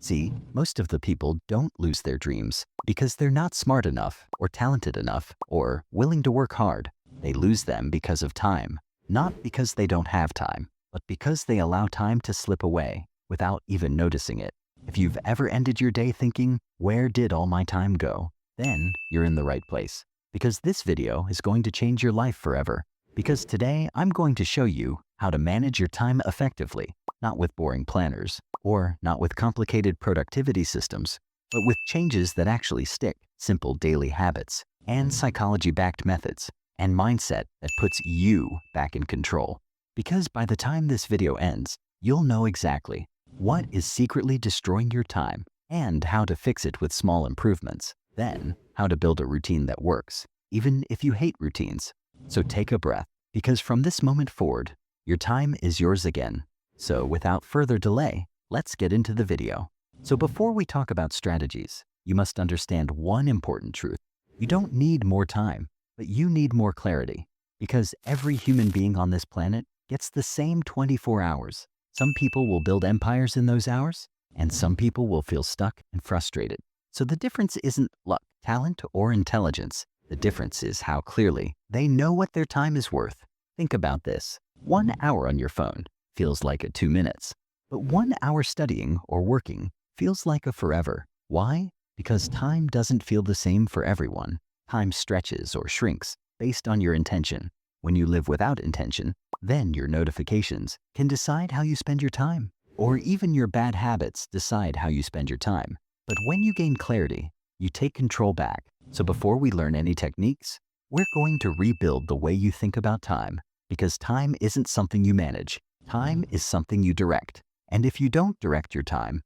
See, most of the people don't lose their dreams because they're not smart enough or talented enough or willing to work hard. They lose them because of time, not because they don't have time, but because they allow time to slip away without even noticing it. If you've ever ended your day thinking, "Where did all my time go?" then you're in the right place. Because this video is going to change your life forever. Because today I'm going to show you how to manage your time effectively, not with boring planners or not with complicated productivity systems, but with changes that actually stick, simple daily habits, and psychology-backed methods, and mindset that puts you back in control. Because by the time this video ends, you'll know exactly what is secretly destroying your time and how to fix it with small improvements. Then, how to build a routine that works, even if you hate routines. So take a breath, because from this moment forward, your time is yours again. So without further delay, let's get into the video. So before we talk about strategies, you must understand one important truth. You don't need more time, but you need more clarity. Because every human being on this planet gets the same 24 hours. Some people will build empires in those hours, and some people will feel stuck and frustrated. So the difference isn't luck, talent, or intelligence. The difference is how clearly they know what their time is worth. Think about this. 1 hour on your phone feels like 2 minutes, but 1 hour studying or working feels like a forever. Why? Because time doesn't feel the same for everyone. Time stretches or shrinks based on your intention. When you live without intention, then your notifications can decide how you spend your time, or even your bad habits decide how you spend your time. But when you gain clarity, you take control back. So before we learn any techniques, we're going to rebuild the way you think about time, because time isn't something you manage. Time is something you direct. And if you don't direct your time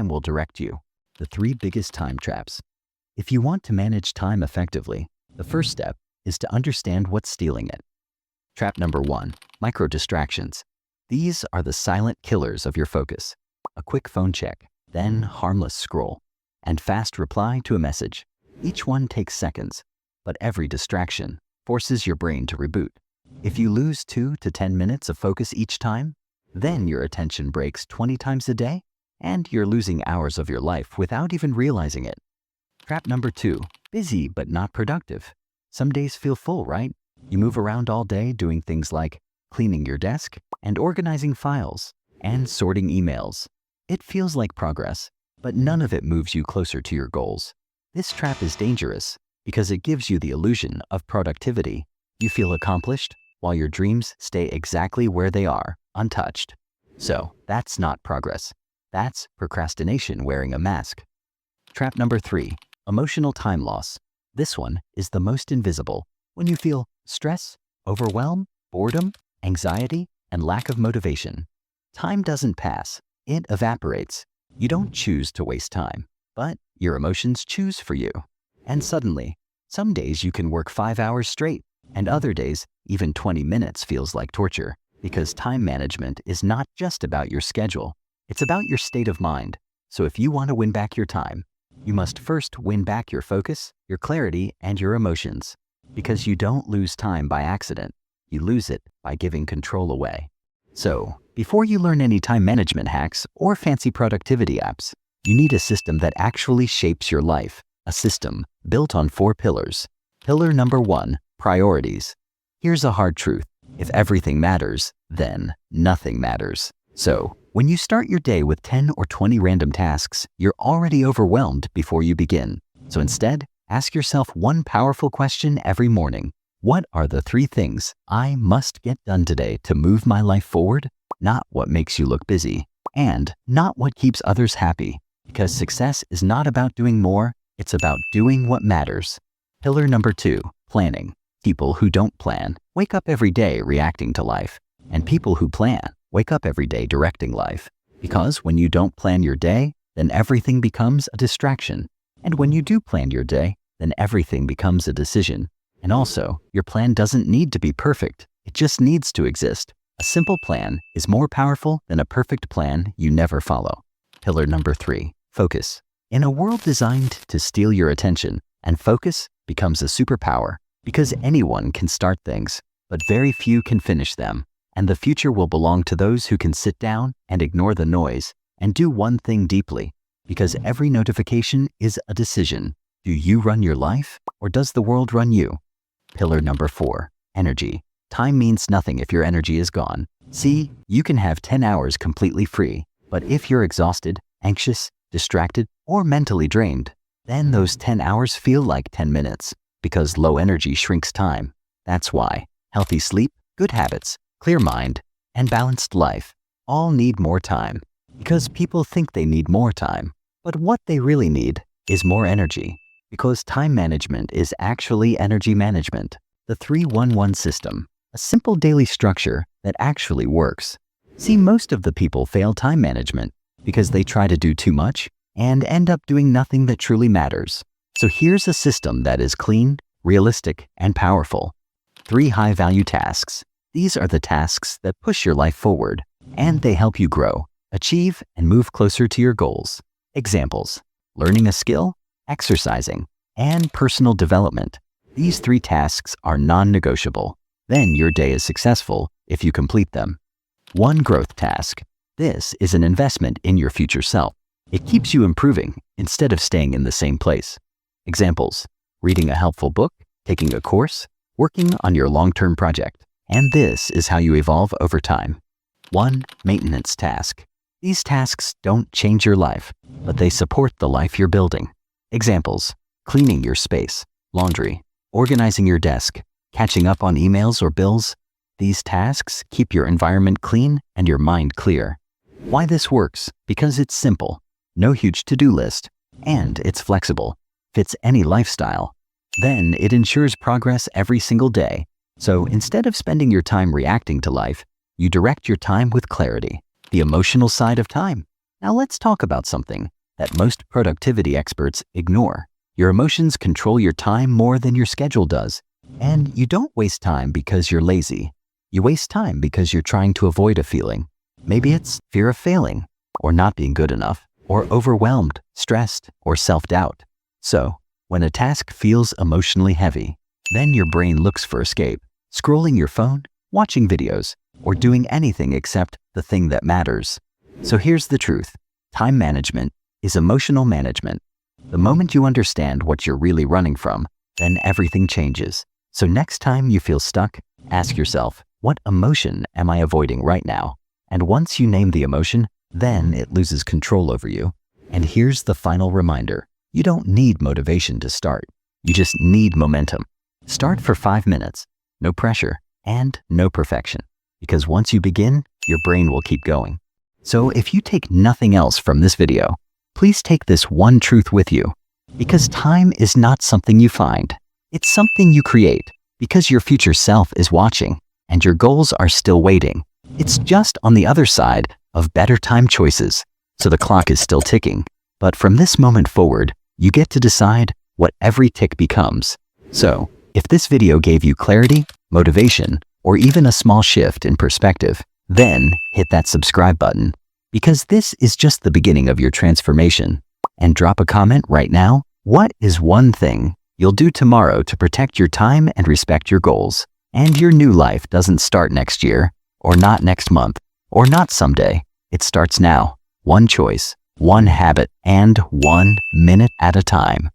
will direct you. The 3 biggest time traps. If you want to manage time effectively, the first step is to understand what's stealing it. Trap number 1, micro distractions. These are the silent killers of your focus. A quick phone check, then harmless scroll, and fast reply to a message. Each one takes seconds, but every distraction forces your brain to reboot. If you lose 2 to 10 minutes of focus each time, then your attention breaks 20 times a day, and you're losing hours of your life without even realizing it. Trap number 2, busy but not productive. Some days feel full, right? You move around all day doing things like cleaning your desk and organizing files and sorting emails. It feels like progress, but none of it moves you closer to your goals. This trap is dangerous because it gives you the illusion of productivity. You feel accomplished while your dreams stay exactly where they are, untouched. So that's not progress. That's procrastination wearing a mask. Trap number 3, emotional time loss. This one is the most invisible. When you feel stress, overwhelm, boredom, anxiety, and lack of motivation, time doesn't pass, it evaporates. You don't choose to waste time, but your emotions choose for you. And suddenly, some days you can work 5 hours straight, and other days, even 20 minutes feels like torture. Because time management is not just about your schedule, it's about your state of mind. So if you want to win back your time, you must first win back your focus, your clarity, and your emotions. Because you don't lose time by accident, you lose it by giving control away. So, before you learn any time management hacks or fancy productivity apps, you need a system that actually shapes your life. A system built on 4 pillars. Pillar number 1, priorities. Here's a hard truth. If everything matters, then nothing matters. So, when you start your day with 10 or 20 random tasks, you're already overwhelmed before you begin. So instead, ask yourself one powerful question every morning. What are the 3 things I must get done today to move my life forward? Not what makes you look busy, and not what keeps others happy. Because success is not about doing more, it's about doing what matters. Pillar number 2, planning. People who don't plan wake up every day reacting to life, and people who plan wake up every day directing life. Because when you don't plan your day, then everything becomes a distraction. And when you do plan your day, then everything becomes a decision. And also, your plan doesn't need to be perfect. It just needs to exist. A simple plan is more powerful than a perfect plan you never follow. Pillar number 3, focus. In a world designed to steal your attention, and focus becomes a superpower, because anyone can start things, but very few can finish them. And the future will belong to those who can sit down and ignore the noise and do one thing deeply. Because every notification is a decision. Do you run your life, or does the world run you? Pillar number 4, energy. Time means nothing if your energy is gone. See, you can have 10 hours completely free, but if you're exhausted, anxious, distracted, or mentally drained, then those 10 hours feel like 10 minutes, because low energy shrinks time. That's why healthy sleep, good habits, clear mind, and balanced life all need more time. Because people think they need more time, but what they really need is more energy. Because time management is actually energy management. The 3-1-1 system, a simple daily structure that actually works. See, most of the people fail time management because they try to do too much and end up doing nothing that truly matters. So here's a system that is clean, realistic, and powerful. 3 high-value tasks. These are the tasks that push your life forward, and they help you grow, achieve, and move closer to your goals. Examples: learning a skill, exercising, and personal development. These 3 tasks are non-negotiable. Then your day is successful if you complete them. 1 growth task. This is an investment in your future self. It keeps you improving instead of staying in the same place. Examples: reading a helpful book, taking a course, working on your long-term project. And this is how you evolve over time. 1 maintenance task. These tasks don't change your life, but they support the life you're building. Examples: cleaning your space, laundry, organizing your desk, catching up on emails or bills. These tasks keep your environment clean and your mind clear. Why this works? Because it's simple, no huge to-do list, and it's flexible, fits any lifestyle. Then it ensures progress every single day. So instead of spending your time reacting to life, you direct your time with clarity, the emotional side of time. Now let's talk about something that most productivity experts ignore. Your emotions control your time more than your schedule does. And you don't waste time because you're lazy. You waste time because you're trying to avoid a feeling. Maybe it's fear of failing, or not being good enough, or overwhelmed, stressed, or self-doubt. So, when a task feels emotionally heavy, then your brain looks for escape, scrolling your phone, watching videos, or doing anything except the thing that matters. So here's the truth. Time management is emotional management. The moment you understand what you're really running from, then everything changes. So next time you feel stuck, ask yourself, what emotion am I avoiding right now? And once you name the emotion, then it loses control over you. And here's the final reminder. You don't need motivation to start. You just need momentum. Start for 5 minutes, no pressure, and no perfection. Because once you begin, your brain will keep going. So if you take nothing else from this video, please take this one truth with you. Because time is not something you find. It's something you create, because your future self is watching, and your goals are still waiting. It's just on the other side of better time choices. So the clock is still ticking. But from this moment forward, you get to decide what every tick becomes. So, if this video gave you clarity, motivation, or even a small shift in perspective, then hit that subscribe button. Because this is just the beginning of your transformation. And drop a comment right now. What is one thing you'll do tomorrow to protect your time and respect your goals? And your new life doesn't start next year, or not next month, or not someday. It starts now. One choice, one habit, and 1 minute at a time.